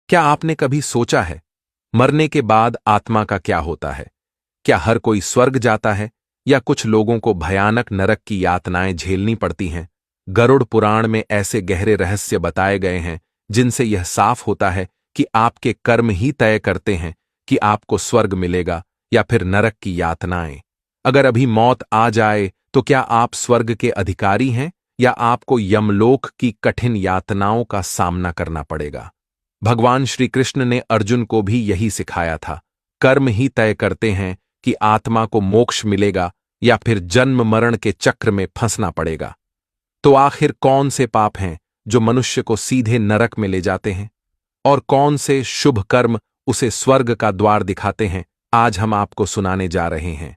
क्या आपने कभी सोचा है, मरने के बाद आत्मा का क्या होता है? क्या हर कोई स्वर्ग जाता है या कुछ लोगों को भयानक नरक की यातनाएं झेलनी पड़ती हैं? गरुड़ पुराण में ऐसे गहरे रहस्य बताए गए हैं जिनसे यह साफ होता है कि आपके कर्म ही तय करते हैं कि आपको स्वर्ग मिलेगा या फिर नरक की यातनाएं। अगर अभी मौत आ जाए तो क्या आप स्वर्ग के अधिकारी हैं या आपको यमलोक की कठिन यातनाओं का सामना करना पड़ेगा? भगवान श्री कृष्ण ने अर्जुन को भी यही सिखाया था। कर्म ही तय करते हैं कि आत्मा को मोक्ष मिलेगा या फिर जन्म मरण के चक्र में फंसना पड़ेगा। तो आखिर कौन से पाप हैं जो मनुष्य को सीधे नरक में ले जाते हैं और कौन से शुभ कर्म उसे स्वर्ग का द्वार दिखाते हैं, आज हम आपको सुनाने जा रहे हैं।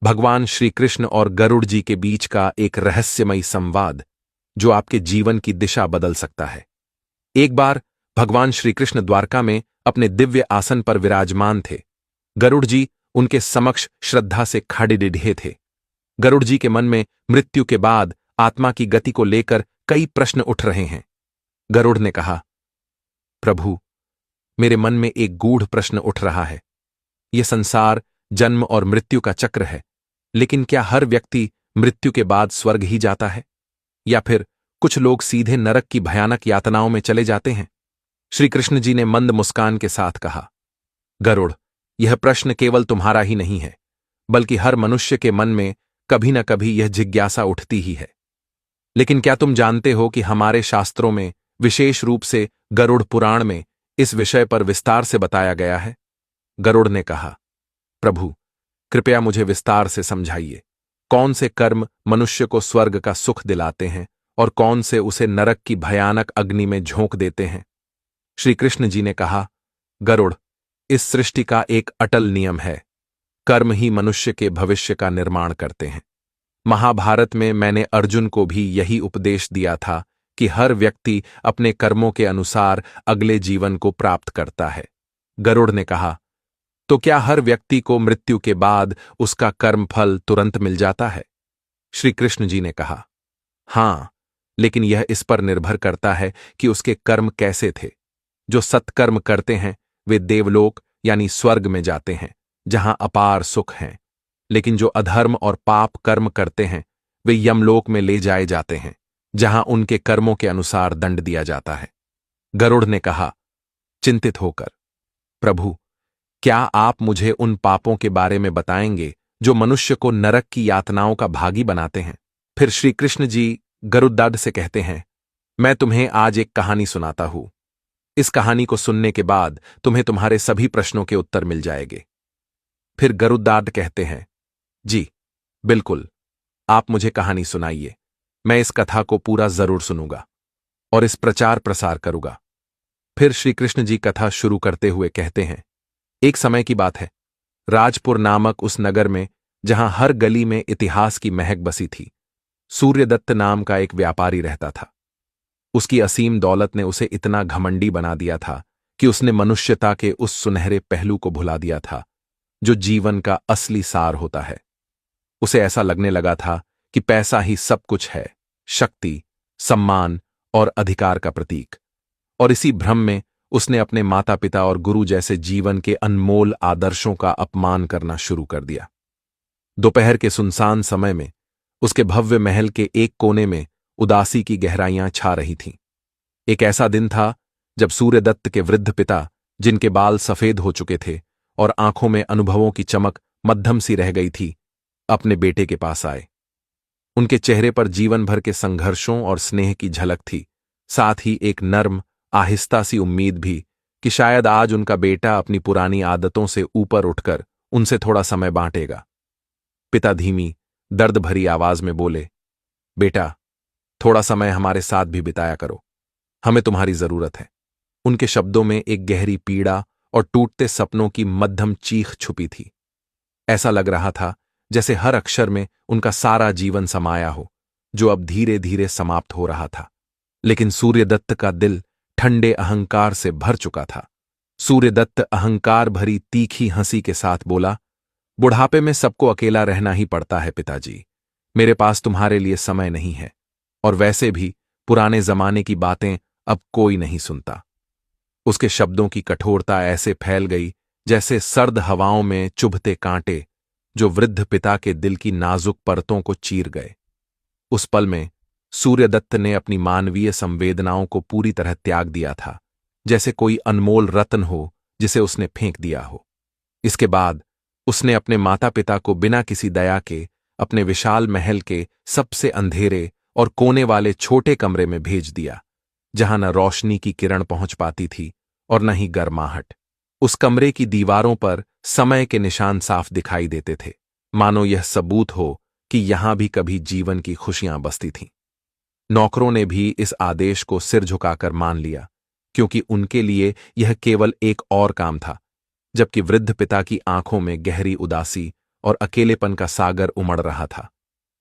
भगवान श्री कृष्ण और गरुड़ जी के बीच का एक रहस्यमयी संवाद जो आपके जीवन की दिशा बदल सकता है। एक बार भगवान श्री कृष्ण द्वारका में अपने दिव्य आसन पर विराजमान थे। गरुड़ जी उनके समक्ष श्रद्धा से खड़े थे। गरुड़ जी के मन में मृत्यु के बाद आत्मा की गति को लेकर कई प्रश्न उठ रहे हैं। गरुड़ ने कहा, प्रभु, मेरे मन में एक गूढ़ प्रश्न उठ रहा है। यह संसार जन्म और मृत्यु का चक्र है, लेकिन क्या हर व्यक्ति मृत्यु के बाद स्वर्ग ही जाता है या फिर कुछ लोग सीधे नरक की भयानक यातनाओं में चले जाते हैं? श्री कृष्ण जी ने मंद मुस्कान के साथ कहा, गरुड़, यह प्रश्न केवल तुम्हारा ही नहीं है, बल्कि हर मनुष्य के मन में कभी न कभी यह जिज्ञासा उठती ही है। लेकिन क्या तुम जानते हो कि हमारे शास्त्रों में, विशेष रूप से गरुड़ पुराण में, इस विषय पर विस्तार से बताया गया है? गरुड़ ने कहा, प्रभु, कृपया मुझे विस्तार से समझाइए। कौन से कर्म मनुष्य को स्वर्ग का सुख दिलाते हैं और कौन से उसे नरक की भयानक अग्नि में झोंक देते हैं? श्री कृष्ण जी ने कहा, गरुड़, इस सृष्टि का एक अटल नियम है, कर्म ही मनुष्य के भविष्य का निर्माण करते हैं। महाभारत में मैंने अर्जुन को भी यही उपदेश दिया था कि हर व्यक्ति अपने कर्मों के अनुसार अगले जीवन को प्राप्त करता है। गरुड़ ने कहा, तो क्या हर व्यक्ति को मृत्यु के बाद उसका कर्मफल तुरंत मिल जाता है? श्री कृष्ण जी ने कहा, हां, लेकिन यह इस पर निर्भर करता है कि उसके कर्म कैसे थे। जो सत्कर्म करते हैं वे देवलोक यानी स्वर्ग में जाते हैं, जहां अपार सुख हैं। लेकिन जो अधर्म और पाप कर्म करते हैं वे यमलोक में ले जाए जाते हैं, जहां उनके कर्मों के अनुसार दंड दिया जाता है। गरुड़ ने कहा, चिंतित होकर, प्रभु, क्या आप मुझे उन पापों के बारे में बताएंगे जो मनुष्य को नरक की यातनाओं का भागी बनाते हैं? फिर श्री कृष्ण जी गरुड़दाढ़ से कहते हैं, मैं तुम्हें आज एक कहानी सुनाता हूं। इस कहानी को सुनने के बाद तुम्हें तुम्हारे सभी प्रश्नों के उत्तर मिल जाएंगे। फिर गरुड़दाढ़ कहते हैं, जी बिल्कुल, आप मुझे कहानी सुनाइए। मैं इस कथा को पूरा जरूर सुनूंगा और इस प्रचार प्रसार करूंगा। फिर श्री कृष्ण जी कथा शुरू करते हुए कहते हैं, एक समय की बात है, राजपुर नामक उस नगर में जहां हर गली में इतिहास की महक बसी थी, सूर्यदत्त नाम का एक व्यापारी रहता था। उसकी असीम दौलत ने उसे इतना घमंडी बना दिया था कि उसने मनुष्यता के उस सुनहरे पहलू को भुला दिया था जो जीवन का असली सार होता है। उसे ऐसा लगने लगा था कि पैसा ही सब कुछ है, शक्ति, सम्मान और अधिकार का प्रतीक। और इसी भ्रम में उसने अपने माता पिता और गुरु जैसे जीवन के अनमोल आदर्शों का अपमान करना शुरू कर दिया। दोपहर के सुनसान समय में उसके भव्य महल के एक कोने में उदासी की गहराइयां छा रही थीं। एक ऐसा दिन था जब सूर्यदत्त के वृद्ध पिता, जिनके बाल सफेद हो चुके थे और आंखों में अनुभवों की चमक मध्यम सी रह गई थी, अपने बेटे के पास आए। उनके चेहरे पर जीवन भर के संघर्षों और स्नेह की झलक थी, साथ ही एक नर्म, आहिस्ता सी उम्मीद भी कि शायद आज उनका बेटा अपनी पुरानी आदतों से ऊपर उठकर उनसे थोड़ा समय बांटेगा। पिता धीमी, दर्द भरी आवाज में बोले, बेटा, थोड़ा समय हमारे साथ भी बिताया करो, हमें तुम्हारी जरूरत है। उनके शब्दों में एक गहरी पीड़ा और टूटते सपनों की मध्यम चीख छुपी थी। ऐसा लग रहा था जैसे हर अक्षर में उनका सारा जीवन समाया हो, जो अब धीरे धीरे समाप्त हो रहा था। लेकिन सूर्यदत्त का दिल ठंडे अहंकार से भर चुका था। सूर्यदत्त अहंकार भरी तीखी हंसी के साथ बोला, बुढ़ापे में सबको अकेला रहना ही पड़ता है पिताजी। मेरे पास तुम्हारे लिए समय नहीं है, और वैसे भी पुराने जमाने की बातें अब कोई नहीं सुनता। उसके शब्दों की कठोरता ऐसे फैल गई जैसे सर्द हवाओं में चुभते कांटे जो वृद्ध पिता के दिल की नाजुक परतों को चीर गए। उस पल में सूर्यदत्त ने अपनी मानवीय संवेदनाओं को पूरी तरह त्याग दिया था, जैसे कोई अनमोल रत्न हो जिसे उसने फेंक दिया हो। इसके बाद उसने अपने माता पिता को बिना किसी दया के अपने विशाल महल के सबसे अंधेरे और कोने वाले छोटे कमरे में भेज दिया, जहां न रोशनी की किरण पहुंच पाती थी और न ही गर्माहट। उस कमरे की दीवारों पर समय के निशान साफ दिखाई देते थे, मानो यह सबूत हो कि यहां भी कभी जीवन की खुशियां बसती थीं। नौकरों ने भी इस आदेश को सिर झुकाकर मान लिया, क्योंकि उनके लिए यह केवल एक और काम था, जबकि वृद्ध पिता की आंखों में गहरी उदासी और अकेलेपन का सागर उमड़ रहा था।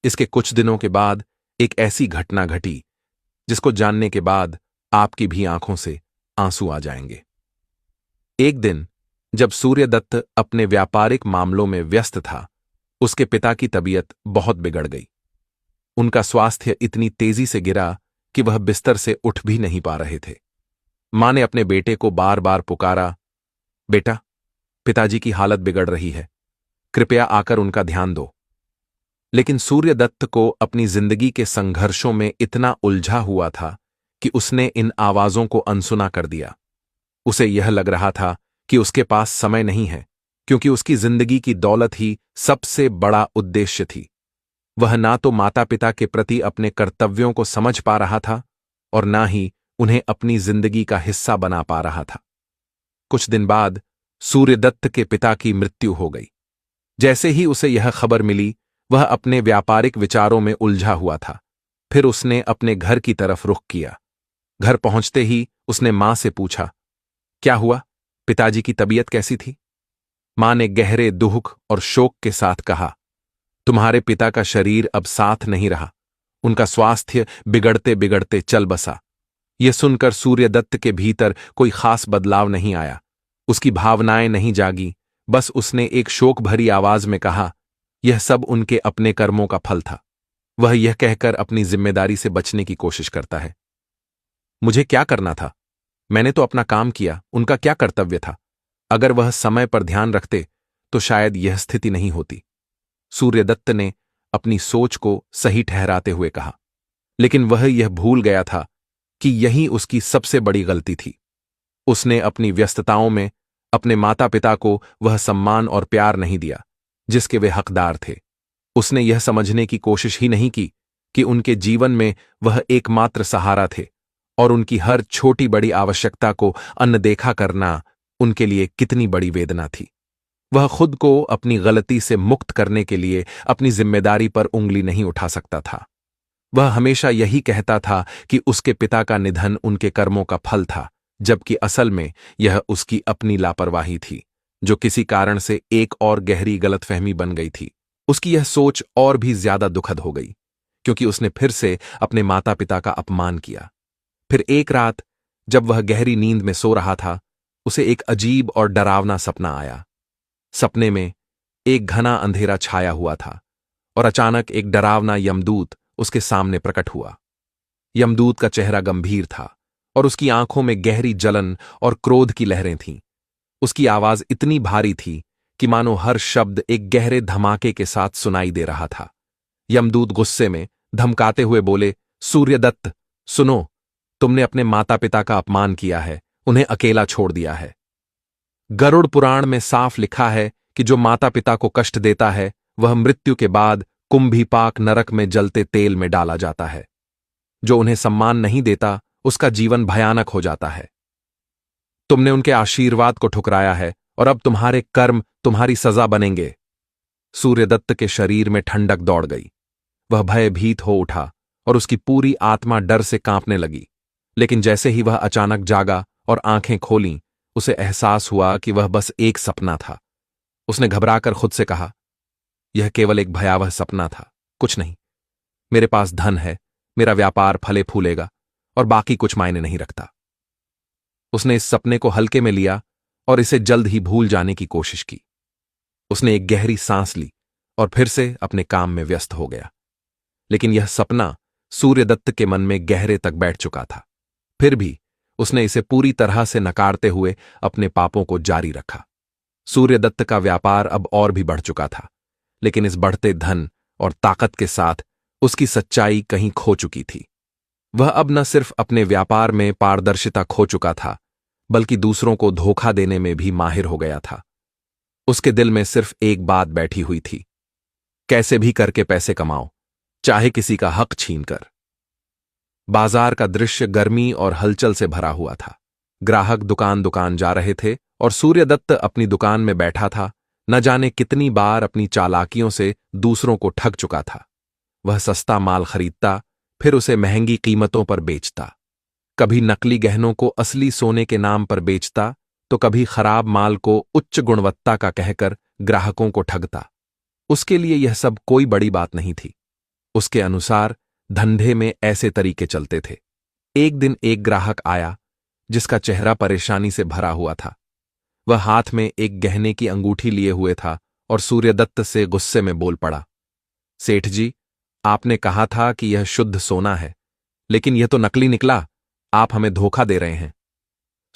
इसके कुछ दिनों के बाद एक ऐसी घटना घटी जिसको जानने के बाद आपकी भी आंखों से आंसू आ जाएंगे। एक दिन जब सूर्यदत्त अपने व्यापारिक मामलों में व्यस्त था, उसके पिता की तबीयत बहुत बिगड़ गई। उनका स्वास्थ्य इतनी तेजी से गिरा कि वह बिस्तर से उठ भी नहीं पा रहे थे। मां ने अपने बेटे को बार बार पुकारा, बेटा, पिताजी की हालत बिगड़ रही है, कृपया आकर उनका ध्यान दो। लेकिन सूर्यदत्त को अपनी जिंदगी के संघर्षों में इतना उलझा हुआ था कि उसने इन आवाजों को अनसुना कर दिया। उसे यह लग रहा था कि उसके पास समय नहीं है, क्योंकि उसकी जिंदगी की दौलत ही सबसे बड़ा उद्देश्य थी। वह ना तो माता पिता के प्रति अपने कर्तव्यों को समझ पा रहा था और ना ही उन्हें अपनी जिंदगी का हिस्सा बना पा रहा था। कुछ दिन बाद सूर्यदत्त के पिता की मृत्यु हो गई। जैसे ही उसे यह खबर मिली, वह अपने व्यापारिक विचारों में उलझा हुआ था। फिर उसने अपने घर की तरफ रुख किया। घर पहुंचते ही उसने मां से पूछा, क्या हुआ, पिताजी की तबीयत कैसी थी? मां ने गहरे दुख और शोक के साथ कहा, तुम्हारे पिता का शरीर अब साथ नहीं रहा, उनका स्वास्थ्य बिगड़ते बिगड़ते चल बसा। यह सुनकर सूर्यदत्त के भीतर कोई खास बदलाव नहीं आया, उसकी भावनाएं नहीं जागी, बस उसने एक शोक भरी आवाज में कहा, यह सब उनके अपने कर्मों का फल था। वह यह कहकर अपनी जिम्मेदारी से बचने की कोशिश करता है। मुझे क्या करना था? मैंने तो अपना काम किया, उनका क्या कर्तव्य था? अगर वह समय पर ध्यान रखते तो शायद यह स्थिति नहीं होती। सूर्यदत्त ने अपनी सोच को सही ठहराते हुए कहा, लेकिन वह यह भूल गया था कि यही उसकी सबसे बड़ी गलती थी। उसने अपनी व्यस्तताओं में अपने माता पिता को वह सम्मान और प्यार नहीं दिया जिसके वे हकदार थे। उसने यह समझने की कोशिश ही नहीं की कि उनके जीवन में वह एकमात्र सहारा थे और उनकी हर छोटी बड़ी आवश्यकता को अनदेखा करना उनके लिए कितनी बड़ी वेदना थी। वह खुद को अपनी गलती से मुक्त करने के लिए अपनी जिम्मेदारी पर उंगली नहीं उठा सकता था। वह हमेशा यही कहता था कि उसके पिता का निधन उनके कर्मों का फल था, जबकि असल में यह उसकी अपनी लापरवाही थी, जो किसी कारण से एक और गहरी गलतफहमी बन गई थी। उसकी यह सोच और भी ज्यादा दुखद हो गई, क्योंकि उसने फिर से अपने माता पिता का अपमान किया। फिर एक रात जब वह गहरी नींद में सो रहा था, उसे एक अजीब और डरावना सपना आया। सपने में एक घना अंधेरा छाया हुआ था और अचानक एक डरावना यमदूत उसके सामने प्रकट हुआ। यमदूत का चेहरा गंभीर था और उसकी आंखों में गहरी जलन और क्रोध की लहरें थीं। उसकी आवाज इतनी भारी थी कि मानो हर शब्द एक गहरे धमाके के साथ सुनाई दे रहा था। यमदूत गुस्से में धमकाते हुए बोले, सूर्यदत्त, सुनो, तुमने अपने माता पिता का अपमान किया है, उन्हें अकेला छोड़ दिया है। गरुड़ पुराण में साफ लिखा है कि जो माता पिता को कष्ट देता है वह मृत्यु के बाद कुंभीपाक नरक में जलते तेल में डाला जाता है। जो उन्हें सम्मान नहीं देता उसका जीवन भयानक हो जाता है। तुमने उनके आशीर्वाद को ठुकराया है और अब तुम्हारे कर्म तुम्हारी सजा बनेंगे। सूर्यदत्त के शरीर में ठंडक दौड़ गई। वह भयभीत हो उठा और उसकी पूरी आत्मा डर से कांपने लगी। लेकिन जैसे ही वह अचानक जागा और आंखें खोलीं, उसे एहसास हुआ कि वह बस एक सपना था। उसने घबराकर खुद से कहा, यह केवल एक भयावह सपना था, कुछ नहीं। मेरे पास धन है, मेरा व्यापार फले फूलेगा और बाकी कुछ मायने नहीं रखता। उसने इस सपने को हल्के में लिया और इसे जल्द ही भूल जाने की कोशिश की। उसने एक गहरी सांस ली और फिर से अपने काम में व्यस्त हो गया। लेकिन यह सपना सूर्यदत्त के मन में गहरे तक बैठ चुका था। फिर भी उसने इसे पूरी तरह से नकारते हुए अपने पापों को जारी रखा। सूर्यदत्त का व्यापार अब और भी बढ़ चुका था, लेकिन इस बढ़ते धन और ताकत के साथ उसकी सच्चाई कहीं खो चुकी थी। वह अब न सिर्फ अपने व्यापार में पारदर्शिता खो चुका था, बल्कि दूसरों को धोखा देने में भी माहिर हो गया था। उसके दिल में सिर्फ एक बात बैठी हुई थी, कैसे भी करके पैसे कमाओ, चाहे किसी का हक छीनकर। बाजार का दृश्य गर्मी और हलचल से भरा हुआ था। ग्राहक दुकान दुकान जा रहे थे और सूर्यदत्त अपनी दुकान में बैठा था। न जाने कितनी बार अपनी चालाकियों से दूसरों को ठग चुका था। वह सस्ता माल खरीदता, फिर उसे महंगी कीमतों पर बेचता। कभी नकली गहनों को असली सोने के नाम पर बेचता, तो कभी खराब माल को उच्च गुणवत्ता का कहकर ग्राहकों को ठगता। उसके लिए यह सब कोई बड़ी बात नहीं थी। उसके अनुसार धंधे में ऐसे तरीके चलते थे। एक दिन एक ग्राहक आया जिसका चेहरा परेशानी से भरा हुआ था। वह हाथ में एक गहने की अंगूठी लिए हुए था और सूर्यदत्त से गुस्से में बोल पड़ा, सेठ जी, आपने कहा था कि यह शुद्ध सोना है, लेकिन यह तो नकली निकला। आप हमें धोखा दे रहे हैं।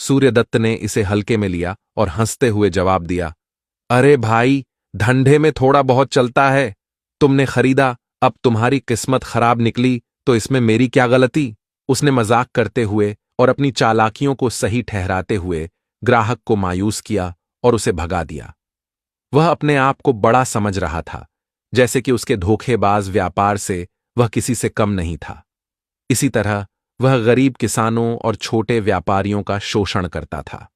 सूर्यदत्त ने इसे हल्के में लिया और हंसते हुए जवाब दिया, अरे भाई, धंधे में थोड़ा बहुत चलता है। तुमने खरीदा, अब तुम्हारी किस्मत खराब निकली तो इसमें मेरी क्या गलती। उसने मजाक करते हुए और अपनी चालाकियों को सही ठहराते हुए ग्राहक को मायूस किया और उसे भगा दिया। वह अपने आप को बड़ा समझ रहा था, जैसे कि उसके धोखेबाज व्यापार से वह किसी से कम नहीं था। इसी तरह वह गरीब किसानों और छोटे व्यापारियों का शोषण करता था।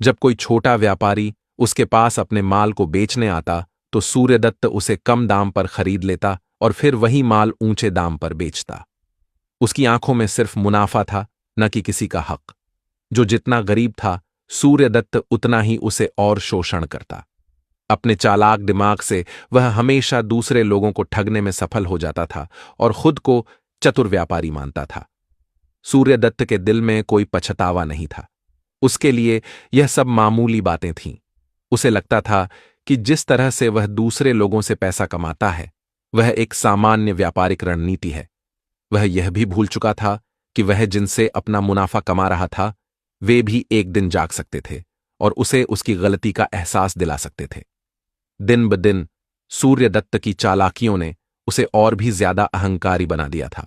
जब कोई छोटा व्यापारी उसके पास अपने माल को बेचने आता तो सूर्यदत्त उसे कम दाम पर खरीद लेता और फिर वही माल ऊंचे दाम पर बेचता। उसकी आंखों में सिर्फ मुनाफा था, न कि किसी का हक। जो जितना गरीब था, सूर्यदत्त उतना ही उसे और शोषण करता। अपने चालाक दिमाग से वह हमेशा दूसरे लोगों को ठगने में सफल हो जाता था और खुद को चतुर व्यापारी मानता था। सूर्यदत्त के दिल में कोई पछतावा नहीं था। उसके लिए यह सब मामूली बातें थीं। उसे लगता था कि जिस तरह से वह दूसरे लोगों से पैसा कमाता है, वह एक सामान्य व्यापारिक रणनीति है। वह यह भी भूल चुका था कि वह जिनसे अपना मुनाफा कमा रहा था, वे भी एक दिन जाग सकते थे और उसे उसकी गलती का एहसास दिला सकते थे। दिन ब दिन सूर्यदत्त की चालाकियों ने उसे और भी ज्यादा अहंकारी बना दिया था।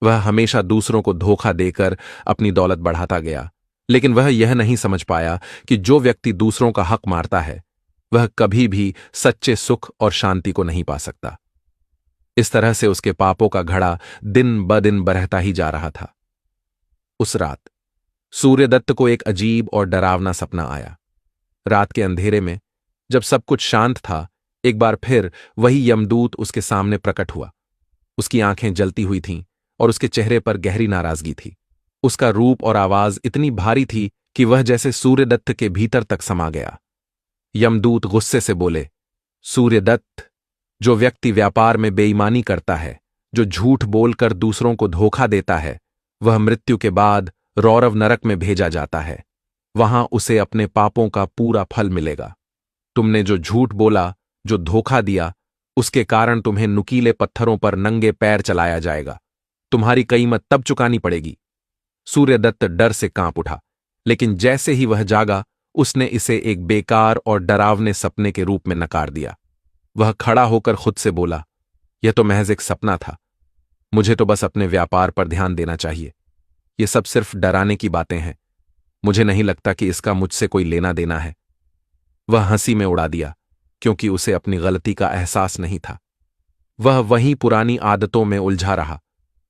वह हमेशा दूसरों को धोखा देकर अपनी दौलत बढ़ाता गया, लेकिन वह यह नहीं समझ पाया कि जो व्यक्ति दूसरों का हक मारता है, वह कभी भी सच्चे सुख और शांति को नहीं पा सकता। इस तरह से उसके पापों का घड़ा दिन ब दिन बढ़ता ही जा रहा था। उस रात सूर्यदत्त को एक अजीब और डरावना सपना आया। रात के अंधेरे में जब सब कुछ शांत था, एक बार फिर वही यमदूत उसके सामने प्रकट हुआ। उसकी आंखें जलती हुई थीं और उसके चेहरे पर गहरी नाराजगी थी। उसका रूप और आवाज इतनी भारी थी कि वह जैसे सूर्यदत्त के भीतर तक समा गया। यमदूत गुस्से से बोले, सूर्यदत्त, जो व्यक्ति व्यापार में बेईमानी करता है, जो झूठ बोलकर दूसरों को धोखा देता है, वह मृत्यु के बाद रौरव नरक में भेजा जाता है। वहां उसे अपने पापों का पूरा फल मिलेगा। तुमने जो झूठ बोला, जो धोखा दिया, उसके कारण तुम्हें नुकीले पत्थरों पर नंगे पैर चलाया जाएगा। तुम्हारी कीमत तब चुकानी पड़ेगी। सूर्यदत्त डर से कांप उठा, लेकिन जैसे ही वह जागा, उसने इसे एक बेकार और डरावने सपने के रूप में नकार दिया। वह खड़ा होकर खुद से बोला, यह तो महज एक सपना था। मुझे तो बस अपने व्यापार पर ध्यान देना चाहिए। ये सब सिर्फ डराने की बातें हैं। मुझे नहीं लगता कि इसका मुझसे कोई लेना देना है। वह हंसी में उड़ा दिया, क्योंकि उसे अपनी गलती का एहसास नहीं था। वह वहीं पुरानी आदतों में उलझा रहा,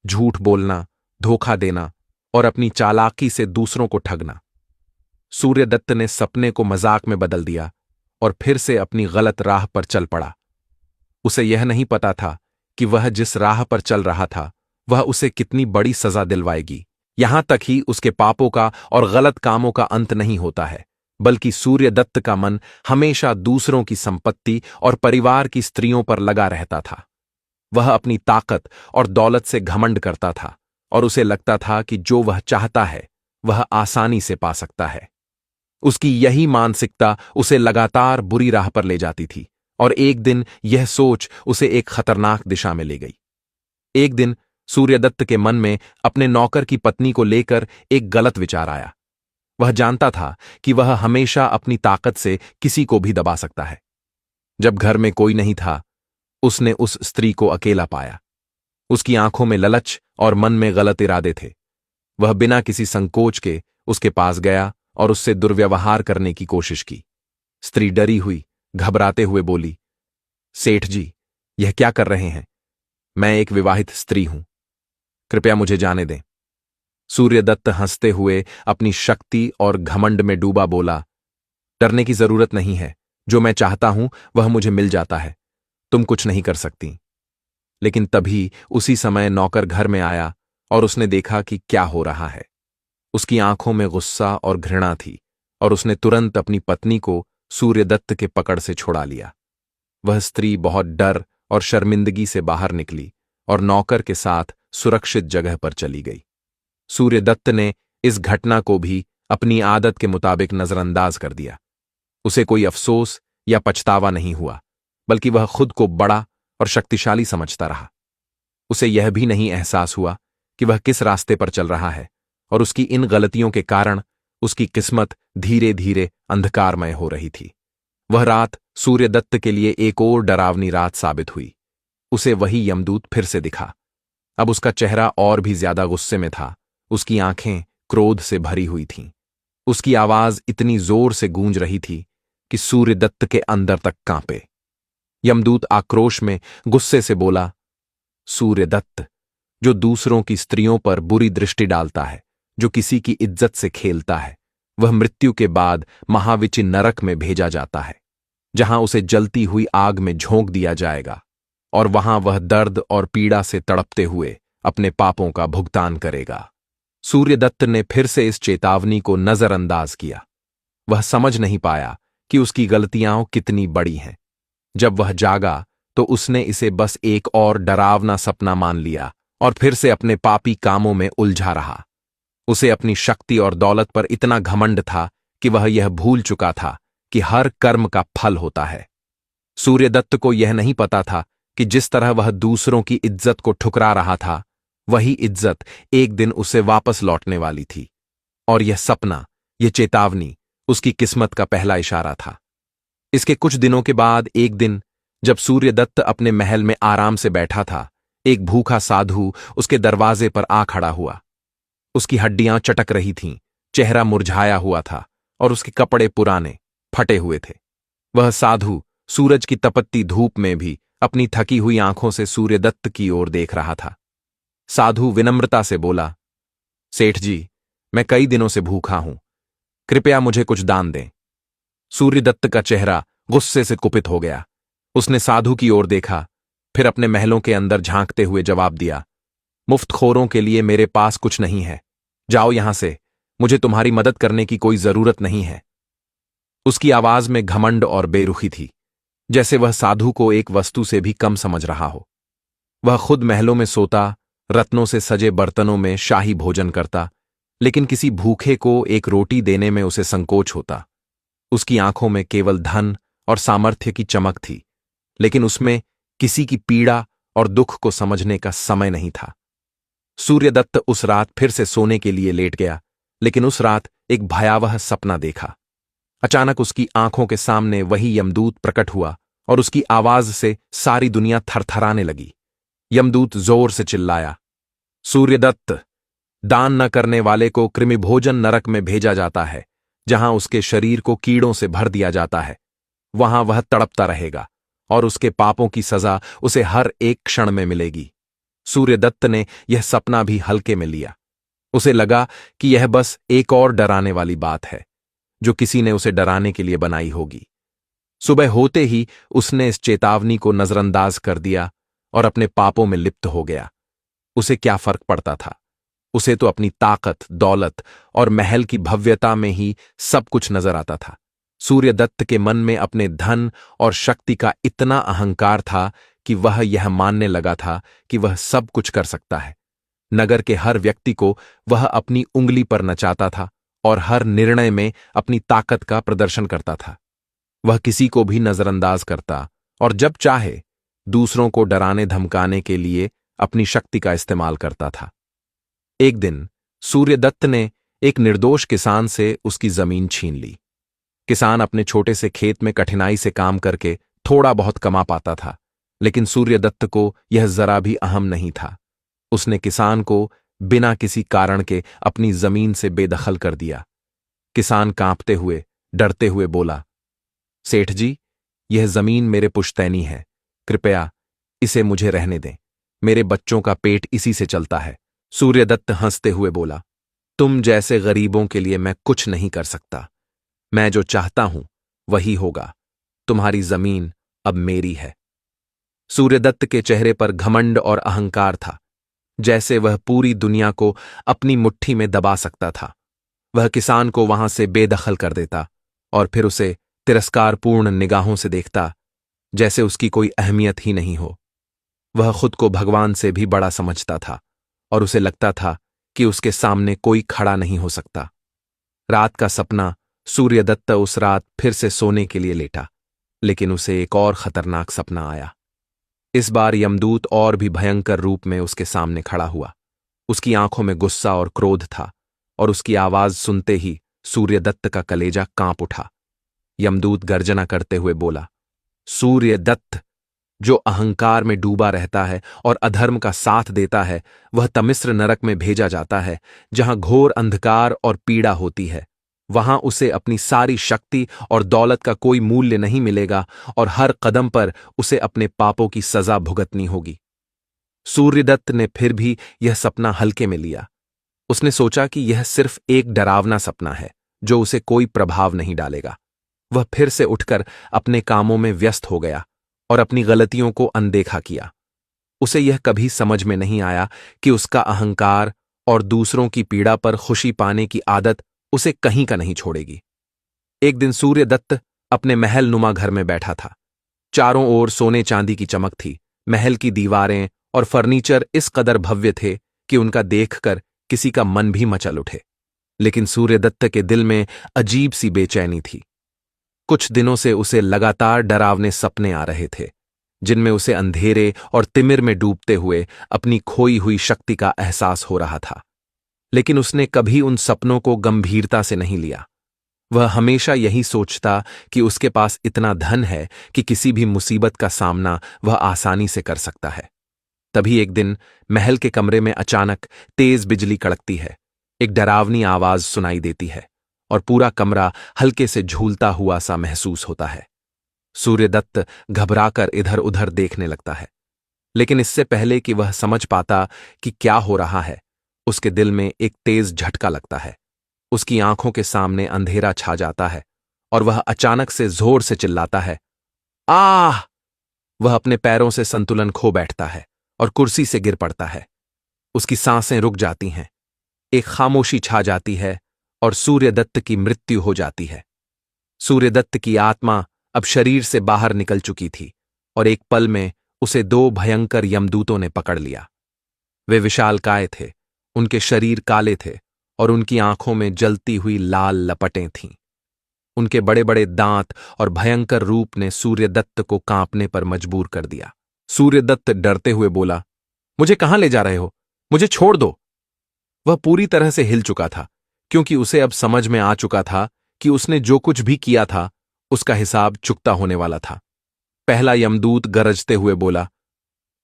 झूठ बोलना, धोखा देना और अपनी चालाकी से दूसरों को ठगना। सूर्यदत्त ने सपने को मजाक में बदल दिया और फिर से अपनी गलत राह पर चल पड़ा। उसे यह नहीं पता था कि वह जिस राह पर चल रहा था, वह उसे कितनी बड़ी सजा दिलवाएगी। यहां तक ही उसके पापों का और गलत कामों का अंत नहीं होता है, बल्कि सूर्यदत्त का मन हमेशा दूसरों की संपत्ति और परिवार की स्त्रियों पर लगा रहता था। वह अपनी ताकत और दौलत से घमंड करता था और उसे लगता था कि जो वह चाहता है, वह आसानी से पा सकता है। उसकी यही मानसिकता उसे लगातार बुरी राह पर ले जाती थी और एक दिन यह सोच उसे एक खतरनाक दिशा में ले गई। एक दिन सूर्यदत्त के मन में अपने नौकर की पत्नी को लेकर एक गलत विचार आया। वह जानता था कि वह हमेशा अपनी ताकत से किसी को भी दबा सकता है। जब घर में कोई नहीं था, उसने उस स्त्री को अकेला पाया। उसकी आंखों में ललच और मन में गलत इरादे थे। वह बिना किसी संकोच के उसके पास गया और उससे दुर्व्यवहार करने की कोशिश की। स्त्री डरी हुई, घबराते हुए बोली, सेठ जी, यह क्या कर रहे हैं? मैं एक विवाहित स्त्री हूं, कृपया मुझे जाने दें। सूर्यदत्त हंसते हुए अपनी शक्ति और घमंड में डूबा बोला, डरने की जरूरत नहीं है, जो मैं चाहता हूं वह मुझे मिल जाता है, तुम कुछ नहीं कर सकती। लेकिन तभी उसी समय नौकर घर में आया और उसने देखा कि क्या हो रहा है। उसकी आंखों में गुस्सा और घृणा थी और उसने तुरंत अपनी पत्नी को सूर्यदत्त के पकड़ से छुड़ा लिया। वह स्त्री बहुत डर और शर्मिंदगी से बाहर निकली और नौकर के साथ सुरक्षित जगह पर चली गई। सूर्यदत्त ने इस घटना को भी अपनी आदत के मुताबिक नजरअंदाज कर दिया। उसे कोई अफसोस या पछतावा नहीं हुआ, बल्कि वह खुद को बड़ा और शक्तिशाली समझता रहा। उसे यह भी नहीं एहसास हुआ कि वह किस रास्ते पर चल रहा है और उसकी इन गलतियों के कारण उसकी किस्मत धीरे धीरे अंधकारमय हो रही थी। वह रात सूर्यदत्त के लिए एक और डरावनी रात साबित हुई। उसे वही यमदूत फिर से दिखा। अब उसका चेहरा और भी ज्यादा गुस्से में था। उसकी आंखें क्रोध से भरी हुई थीं। उसकी आवाज इतनी जोर से गूंज रही थी कि सूर्यदत्त के अंदर तक कांपे। यमदूत आक्रोश में गुस्से से बोला, सूर्यदत्त, जो दूसरों की स्त्रियों पर बुरी दृष्टि डालता है, जो किसी की इज्जत से खेलता है, वह मृत्यु के बाद महाविचि नरक में भेजा जाता है, जहां उसे जलती हुई आग में झोंक दिया जाएगा और वहां वह दर्द और पीड़ा से तड़पते हुए अपने पापों का भुगतान करेगा। सूर्यदत्त ने फिर से इस चेतावनी को नजरअंदाज किया। वह समझ नहीं पाया कि उसकी गलतियां कितनी बड़ी हैं। जब वह जागा तो उसने इसे बस एक और डरावना सपना मान लिया और फिर से अपने पापी कामों में उलझा रहा। उसे अपनी शक्ति और दौलत पर इतना घमंड था कि वह यह भूल चुका था कि हर कर्म का फल होता है। सूर्यदत्त को यह नहीं पता था कि जिस तरह वह दूसरों की इज्जत को ठुकरा रहा था, वही इज्जत एक दिन उसे वापस लौटने वाली थी। और यह सपना, यह चेतावनी उसकी किस्मत का पहला इशारा था। इसके कुछ दिनों के बाद एक दिन, जब सूर्यदत्त अपने महल में आराम से बैठा था, एक भूखा साधु उसके दरवाजे पर आ खड़ा हुआ। उसकी हड्डियां चटक रही थीं, चेहरा मुरझाया हुआ था और उसके कपड़े पुराने, फटे हुए थे। वह साधु सूरज की तपती धूप में भी अपनी थकी हुई आंखों से सूर्यदत्त की ओर देख रहा था। साधु विनम्रता से बोला, सेठ जी, मैं कई दिनों से भूखा हूं, कृपया मुझे कुछ दान दें। सूर्यदत्त का चेहरा गुस्से से कुपित हो गया। उसने साधु की ओर देखा, फिर अपने महलों के अंदर झांकते हुए जवाब दिया, मुफ्तखोरों के लिए मेरे पास कुछ नहीं है, जाओ यहां से, मुझे तुम्हारी मदद करने की कोई जरूरत नहीं है। उसकी आवाज में घमंड और बेरुखी थी, जैसे वह साधु को एक वस्तु से भी कम समझ रहा हो। वह खुद महलों में सोता, रत्नों से सजे बर्तनों में शाही भोजन करता, लेकिन किसी भूखे को एक रोटी देने में उसे संकोच होता। उसकी आंखों में केवल धन और सामर्थ्य की चमक थी, लेकिन उसमें किसी की पीड़ा और दुख को समझने का समय नहीं था। सूर्यदत्त उस रात फिर से सोने के लिए लेट गया, लेकिन उस रात एक भयावह सपना देखा। अचानक उसकी आंखों के सामने वही यमदूत प्रकट हुआ और उसकी आवाज से सारी दुनिया थरथराने लगी। यमदूत जोर से चिल्लाया, सूर्यदत्त, दान न करने वाले को कृमिभोजन नरक में भेजा जाता है, जहां उसके शरीर को कीड़ों से भर दिया जाता है। वहां वह तड़पता रहेगा और उसके पापों की सजा उसे हर एक क्षण में मिलेगी। सूर्यदत्त ने यह सपना भी हल्के में लिया। उसे लगा कि यह बस एक और डराने वाली बात है, जो किसी ने उसे डराने के लिए बनाई होगी। सुबह होते ही उसने इस चेतावनी को नजरअंदाज कर दिया और अपने पापों में लिप्त हो गया। उसे क्या फर्क पड़ता था? उसे तो अपनी ताकत, दौलत और महल की भव्यता में ही सब कुछ नजर आता था। सूर्यदत्त के मन में अपने धन और शक्ति का इतना अहंकार था कि वह यह मानने लगा था कि वह सब कुछ कर सकता है। नगर के हर व्यक्ति को वह अपनी उंगली पर नचाता था और हर निर्णय में अपनी ताकत का प्रदर्शन करता था। वह किसी को भी नजरअंदाज करता और जब चाहे दूसरों को डराने धमकाने के लिए अपनी शक्ति का इस्तेमाल करता था। एक दिन सूर्यदत्त ने एक निर्दोष किसान से उसकी जमीन छीन ली। किसान अपने छोटे से खेत में कठिनाई से काम करके थोड़ा बहुत कमा पाता था, लेकिन सूर्यदत्त को यह जरा भी अहम नहीं था। उसने किसान को बिना किसी कारण के अपनी जमीन से बेदखल कर दिया। किसान कांपते हुए, डरते हुए बोला, सेठ जी, यह जमीन मेरे पुश्तैनी है, कृपया इसे मुझे रहने दें। मेरे बच्चों का पेट इसी से चलता है। सूर्यदत्त हंसते हुए बोला, तुम जैसे गरीबों के लिए मैं कुछ नहीं कर सकता। मैं जो चाहता हूं वही होगा। तुम्हारी जमीन अब मेरी है। सूर्यदत्त के चेहरे पर घमंड और अहंकार था, जैसे वह पूरी दुनिया को अपनी मुट्ठी में दबा सकता था। वह किसान को वहां से बेदखल कर देता और फिर उसे तिरस्कारपूर्ण निगाहों से देखता, जैसे उसकी कोई अहमियत ही नहीं हो। वह खुद को भगवान से भी बड़ा समझता था और उसे लगता था कि उसके सामने कोई खड़ा नहीं हो सकता। रात का सपना सूर्यदत्त उस रात फिर से सोने के लिए लेटा, लेकिन उसे एक और खतरनाक सपना आया। इस बार यमदूत और भी भयंकर रूप में उसके सामने खड़ा हुआ। उसकी आंखों में गुस्सा और क्रोध था, और उसकी आवाज सुनते ही सूर्यदत्त का कलेजा कांप उठा। यमदूत गर्जना करते हुए बोला, सूर्यदत्त, जो अहंकार में डूबा रहता है और अधर्म का साथ देता है, वह तमिस्र नरक में भेजा जाता है, जहां घोर अंधकार और पीड़ा होती है। वहां उसे अपनी सारी शक्ति और दौलत का कोई मूल्य नहीं मिलेगा और हर कदम पर उसे अपने पापों की सजा भुगतनी होगी। सूर्यदत्त ने फिर भी यह सपना हल्के में लिया। उसने सोचा कि यह सिर्फ एक डरावना सपना है जो उसे कोई प्रभाव नहीं डालेगा। वह फिर से उठकर अपने कामों में व्यस्त हो गया और अपनी गलतियों को अनदेखा किया। उसे यह कभी समझ में नहीं आया कि उसका अहंकार और दूसरों की पीड़ा पर खुशी पाने की आदत उसे कहीं का नहीं छोड़ेगी। एक दिन सूर्यदत्त अपने महल नुमा घर में बैठा था। चारों ओर सोने चांदी की चमक थी। महल की दीवारें और फर्नीचर इस कदर भव्य थे कि उनका देखकर किसी का मन भी मचल उठे। लेकिन सूर्यदत्त के दिल में अजीब सी बेचैनी थी। कुछ दिनों से उसे लगातार डरावने सपने आ रहे थे, जिनमें उसे अंधेरे और तिमिर में डूबते हुए अपनी खोई हुई शक्ति का एहसास हो रहा था। लेकिन उसने कभी उन सपनों को गंभीरता से नहीं लिया। वह हमेशा यही सोचता कि उसके पास इतना धन है कि किसी भी मुसीबत का सामना वह आसानी से कर सकता है। तभी एक दिन महल के कमरे में अचानक तेज बिजली कड़कती है। एक डरावनी आवाज सुनाई देती है और पूरा कमरा हल्के से झूलता हुआ सा महसूस होता है। सूर्यदत्त घबराकर इधर उधर देखने लगता है, लेकिन इससे पहले कि वह समझ पाता कि क्या हो रहा है, उसके दिल में एक तेज झटका लगता है। उसकी आंखों के सामने अंधेरा छा जाता है और वह अचानक से जोर से चिल्लाता है, आह! वह अपने पैरों से संतुलन खो बैठता है और कुर्सी से गिर पड़ता है। उसकी सांसें रुक जाती हैं, एक खामोशी छा जाती है और सूर्यदत्त की मृत्यु हो जाती है। सूर्यदत्त की आत्मा अब शरीर से बाहर निकल चुकी थी और एक पल में उसे दो भयंकर यमदूतों ने पकड़ लिया। वे विशालकाय थे, उनके शरीर काले थे और उनकी आंखों में जलती हुई लाल लपटें थीं। उनके बड़े बड़े दांत और भयंकर रूप ने सूर्यदत्त को कांपने पर मजबूर कर दिया। सूर्यदत्त डरते हुए बोला, मुझे कहां ले जा रहे हो? मुझे छोड़ दो। वह पूरी तरह से हिल चुका था, क्योंकि उसे अब समझ में आ चुका था कि उसने जो कुछ भी किया था उसका हिसाब चुकता होने वाला था। पहला यमदूत गरजते हुए बोला,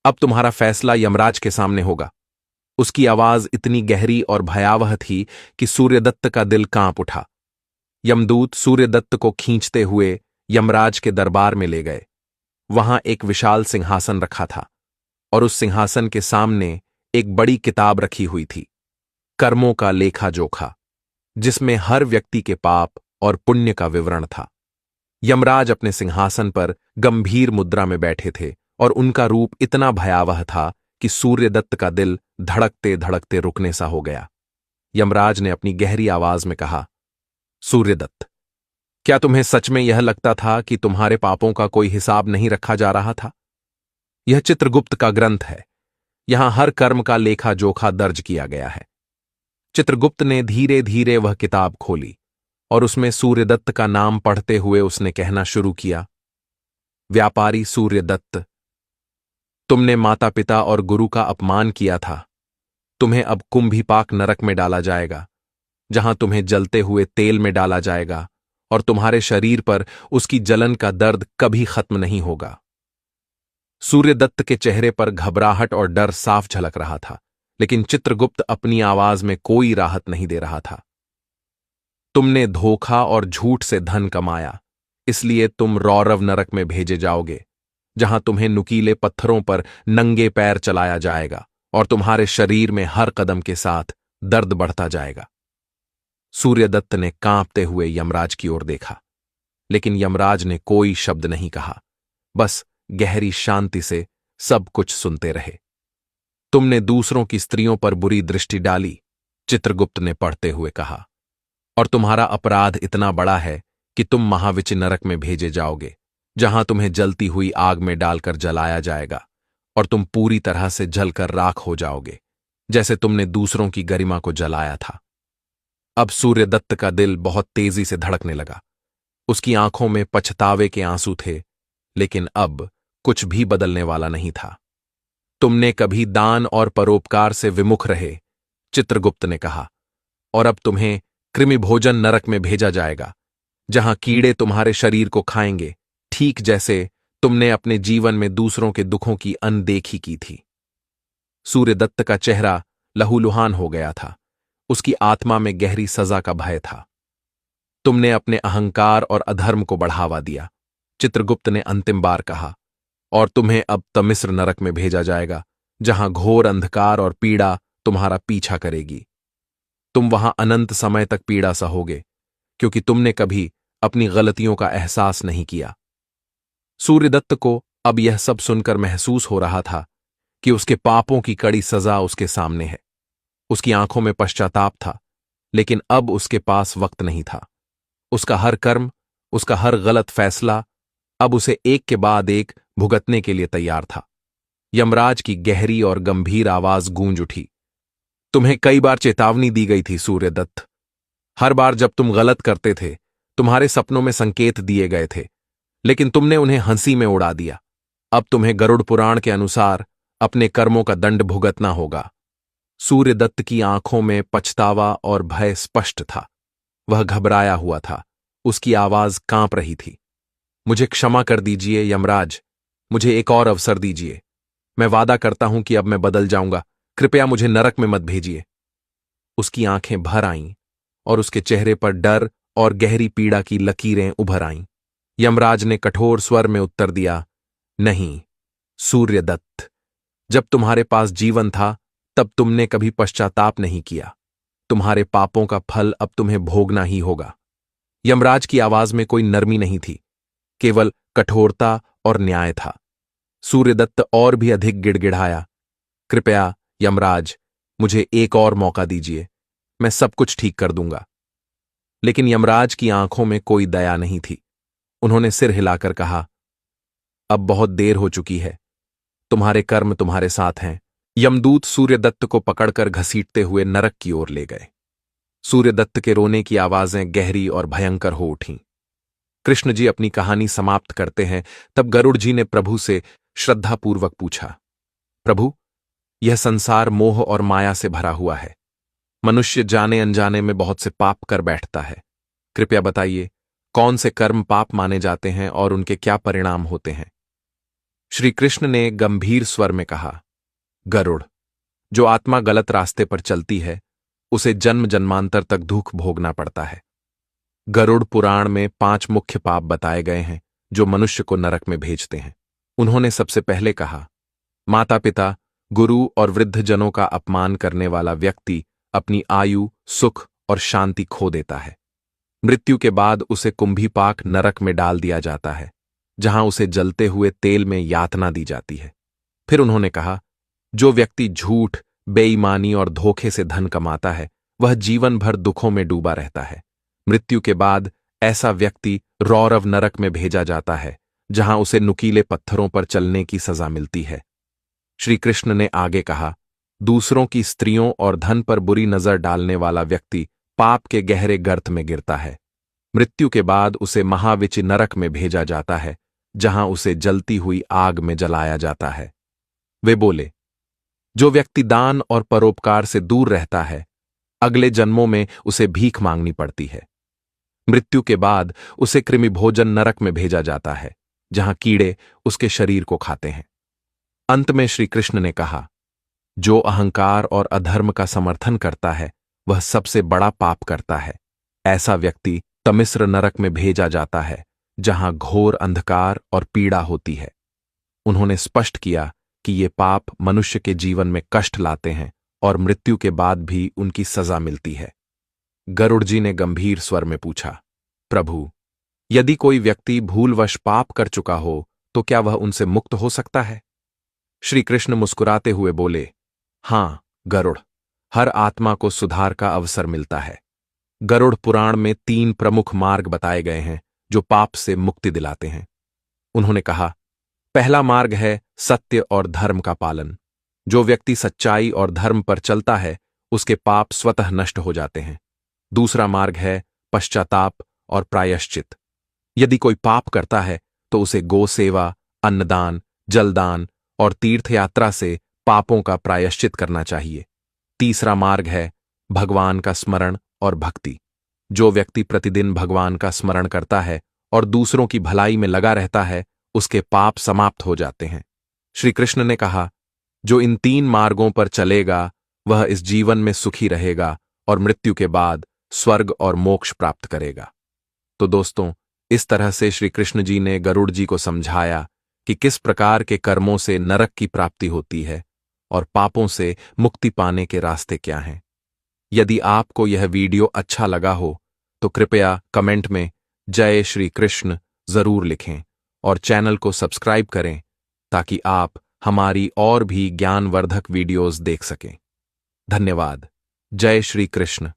अब तुम्हारा फैसला यमराज के सामने होगा। उसकी आवाज इतनी गहरी और भयावह थी कि सूर्यदत्त का दिल कांप उठा। यमदूत सूर्यदत्त को खींचते हुए यमराज के दरबार में ले गए। वहां एक विशाल सिंहासन रखा था और उस सिंहासन के सामने एक बड़ी किताब रखी हुई थी, कर्मों का लेखा जोखा, जिसमें हर व्यक्ति के पाप और पुण्य का विवरण था। यमराज अपने सिंहासन पर गंभीर मुद्रा में बैठे थे और उनका रूप इतना भयावह था कि सूर्यदत्त का दिल धड़कते धड़कते रुकने सा हो गया। यमराज ने अपनी गहरी आवाज में कहा, सूर्यदत्त, क्या तुम्हें सच में यह लगता था कि तुम्हारे पापों का कोई हिसाब नहीं रखा जा रहा था? यह चित्रगुप्त का ग्रंथ है। यहां हर कर्म का लेखा जोखा दर्ज किया गया है। चित्रगुप्त ने धीरे धीरे वह किताब खोली और उसमें सूर्यदत्त का नाम पढ़ते हुए उसने कहना शुरू किया, व्यापारी सूर्यदत्त, तुमने माता पिता और गुरु का अपमान किया था। तुम्हें अब कुंभीपाक नरक में डाला जाएगा, जहां तुम्हें जलते हुए तेल में डाला जाएगा और तुम्हारे शरीर पर उसकी जलन का दर्द कभी खत्म नहीं होगा। सूर्यदत्त के चेहरे पर घबराहट और डर साफ झलक रहा था, लेकिन चित्रगुप्त अपनी आवाज में कोई राहत नहीं दे रहा था। तुमने धोखा और झूठ से धन कमाया, इसलिए तुम रौरव नरक में भेजे जाओगे, जहां तुम्हें नुकीले पत्थरों पर नंगे पैर चलाया जाएगा और तुम्हारे शरीर में हर कदम के साथ दर्द बढ़ता जाएगा। सूर्यदत्त ने कांपते हुए यमराज की ओर देखा, लेकिन यमराज ने कोई शब्द नहीं कहा, बस गहरी शांति से सब कुछ सुनते रहे। तुमने दूसरों की स्त्रियों पर बुरी दृष्टि डाली, चित्रगुप्त ने पढ़ते हुए कहा, और तुम्हारा अपराध इतना बड़ा है कि तुम महाविच नरक में भेजे जाओगे, जहां तुम्हें जलती हुई आग में डालकर जलाया जाएगा और तुम पूरी तरह से जलकर राख हो जाओगे, जैसे तुमने दूसरों की गरिमा को जलाया था। अब सूर्यदत्त का दिल बहुत तेजी से धड़कने लगा। उसकी आंखों में पछतावे के आंसू थे, लेकिन अब कुछ भी बदलने वाला नहीं था। तुमने कभी दान और परोपकार से विमुख रहे, चित्रगुप्त ने कहा, और अब तुम्हें कृमिभोजन नरक में भेजा जाएगा, जहां कीड़े तुम्हारे शरीर को खाएंगे, ठीक जैसे तुमने अपने जीवन में दूसरों के दुखों की अनदेखी की थी। सूर्यदत्त का चेहरा लहूलुहान हो गया था। उसकी आत्मा में गहरी सजा का भय था। तुमने अपने अहंकार और अधर्म को बढ़ावा दिया, चित्रगुप्त ने अंतिम बार कहा, और तुम्हें अब तमिस्र नरक में भेजा जाएगा, जहां घोर अंधकार और पीड़ा तुम्हारा पीछा करेगी। तुम वहां अनंत समय तक पीड़ा सहोगे, क्योंकि तुमने कभी अपनी गलतियों का एहसास नहीं किया। सूर्यदत्त को अब यह सब सुनकर महसूस हो रहा था कि उसके पापों की कड़ी सजा उसके सामने है। उसकी आंखों में पश्चाताप था, लेकिन अब उसके पास वक्त नहीं था। उसका हर कर्म, उसका हर गलत फैसला अब उसे एक के बाद एक भुगतने के लिए तैयार था। यमराज की गहरी और गंभीर आवाज गूंज उठी। तुम्हें कई बार चेतावनी दी गई थी सूर्यदत्त। हर बार जब तुम गलत करते थे, तुम्हारे सपनों में संकेत दिए गए थे, लेकिन तुमने उन्हें हंसी में उड़ा दिया। अब तुम्हें गरुड़ पुराण के अनुसार अपने कर्मों का दंड भुगतना होगा। सूर्यदत्त की आंखों में पछतावा और भय स्पष्ट था। वह घबराया हुआ था, उसकी आवाज कांप रही थी। मुझे क्षमा कर दीजिए यमराज, मुझे एक और अवसर दीजिए। मैं वादा करता हूं कि अब मैं बदल जाऊंगा। कृपया मुझे नरक में मत भेजिए। उसकी आंखें भर आईं और उसके चेहरे पर डर और गहरी पीड़ा की लकीरें उभर आईं। यमराज ने कठोर स्वर में उत्तर दिया, नहीं सूर्यदत्त, जब तुम्हारे पास जीवन था तब तुमने कभी पश्चाताप नहीं किया। तुम्हारे पापों का फल अब तुम्हें भोगना ही होगा। यमराज की आवाज में कोई नरमी नहीं थी, केवल कठोरता और न्याय था। सूर्यदत्त और भी अधिक गिड़गिड़ाया, कृपया यमराज, मुझे एक और मौका दीजिए, मैं सब कुछ ठीक कर दूंगा। लेकिन यमराज की आंखों में कोई दया नहीं थी। उन्होंने सिर हिलाकर कहा, अब बहुत देर हो चुकी है, तुम्हारे कर्म तुम्हारे साथ हैं। यमदूत सूर्यदत्त को पकड़कर घसीटते हुए नरक की ओर ले गए। सूर्यदत्त के रोने की आवाजें गहरी और भयंकर हो उठीं। कृष्ण जी अपनी कहानी समाप्त करते हैं, तब गरुड़ जी ने प्रभु से श्रद्धापूर्वक पूछा, प्रभु, यह संसार मोह और माया से भरा हुआ है। मनुष्य जाने अनजाने में बहुत से पाप कर बैठता है। कृपया बताइए, कौन से कर्म पाप माने जाते हैं और उनके क्या परिणाम होते हैं? श्री कृष्ण ने गंभीर स्वर में कहा, गरुड़, जो आत्मा गलत रास्ते पर चलती है उसे जन्म जन्मांतर तक दुख भोगना पड़ता है। गरुड़ पुराण में 5 मुख्य पाप बताए गए हैं जो मनुष्य को नरक में भेजते हैं। उन्होंने सबसे पहले कहा, माता पिता, गुरु और वृद्ध जनों का अपमान करने वाला व्यक्ति अपनी आयु, सुख और शांति खो देता है। मृत्यु के बाद उसे कुंभीपाक नरक में डाल दिया जाता है, जहां उसे जलते हुए तेल में यातना दी जाती है। फिर उन्होंने कहा, जो व्यक्ति झूठ, बेईमानी और धोखे से धन कमाता है वह जीवन भर दुखों में डूबा रहता है। मृत्यु के बाद ऐसा व्यक्ति रौरव नरक में भेजा जाता है, जहां उसे नुकीले पत्थरों पर चलने की सजा मिलती है। श्री कृष्ण ने आगे कहा, दूसरों की स्त्रियों और धन पर बुरी नजर डालने वाला व्यक्ति पाप के गहरे गर्त में गिरता है। मृत्यु के बाद उसे महाविचि नरक में भेजा जाता है, जहां उसे जलती हुई आग में जलाया जाता है। वे बोले, जो व्यक्ति दान और परोपकार से दूर रहता है, अगले जन्मों में उसे भीख मांगनी पड़ती है। मृत्यु के बाद उसे कृमि भोजन नरक में भेजा जाता है, जहां कीड़े उसके शरीर को खाते हैं। अंत में श्री कृष्ण ने कहा, जो अहंकार और अधर्म का समर्थन करता है वह सबसे बड़ा पाप करता है। ऐसा व्यक्ति तमिस्र नरक में भेजा जाता है, जहां घोर अंधकार और पीड़ा होती है। उन्होंने स्पष्ट किया कि ये पाप मनुष्य के जीवन में कष्ट लाते हैं और मृत्यु के बाद भी उनकी सजा मिलती है। गरुड़ जी ने गंभीर स्वर में पूछा, प्रभु, यदि कोई व्यक्ति भूलवश पाप कर चुका हो तो क्या वह उनसे मुक्त हो सकता है? श्री कृष्ण मुस्कुराते हुए बोले, हां गरुड़, हर आत्मा को सुधार का अवसर मिलता है। गरुड़ पुराण में 3 प्रमुख मार्ग बताए गए हैं जो पाप से मुक्ति दिलाते हैं। उन्होंने कहा, पहला मार्ग है सत्य और धर्म का पालन। जो व्यक्ति सच्चाई और धर्म पर चलता है उसके पाप स्वतः नष्ट हो जाते हैं। दूसरा मार्ग है पश्चाताप और प्रायश्चित। यदि कोई पाप करता है तो उसे गो सेवा, अन्नदान, जलदान और तीर्थयात्रा से पापों का प्रायश्चित करना चाहिए। तीसरा मार्ग है भगवान का स्मरण और भक्ति। जो व्यक्ति प्रतिदिन भगवान का स्मरण करता है और दूसरों की भलाई में लगा रहता है, उसके पाप समाप्त हो जाते हैं। श्री कृष्ण ने कहा, जो इन 3 मार्गों पर चलेगा वह इस जीवन में सुखी रहेगा और मृत्यु के बाद स्वर्ग और मोक्ष प्राप्त करेगा। तो दोस्तों, इस तरह से श्री कृष्ण जी ने गरुड़ जी को समझाया कि किस प्रकार के कर्मों से नरक की प्राप्ति होती है और पापों से मुक्ति पाने के रास्ते क्या हैं। यदि आपको यह वीडियो अच्छा लगा हो तो कृपया कमेंट में जय श्री कृष्ण जरूर लिखें और चैनल को सब्सक्राइब करें ताकि आप हमारी और भी ज्ञानवर्धक वीडियोस देख सकें। धन्यवाद। जय श्री कृष्ण।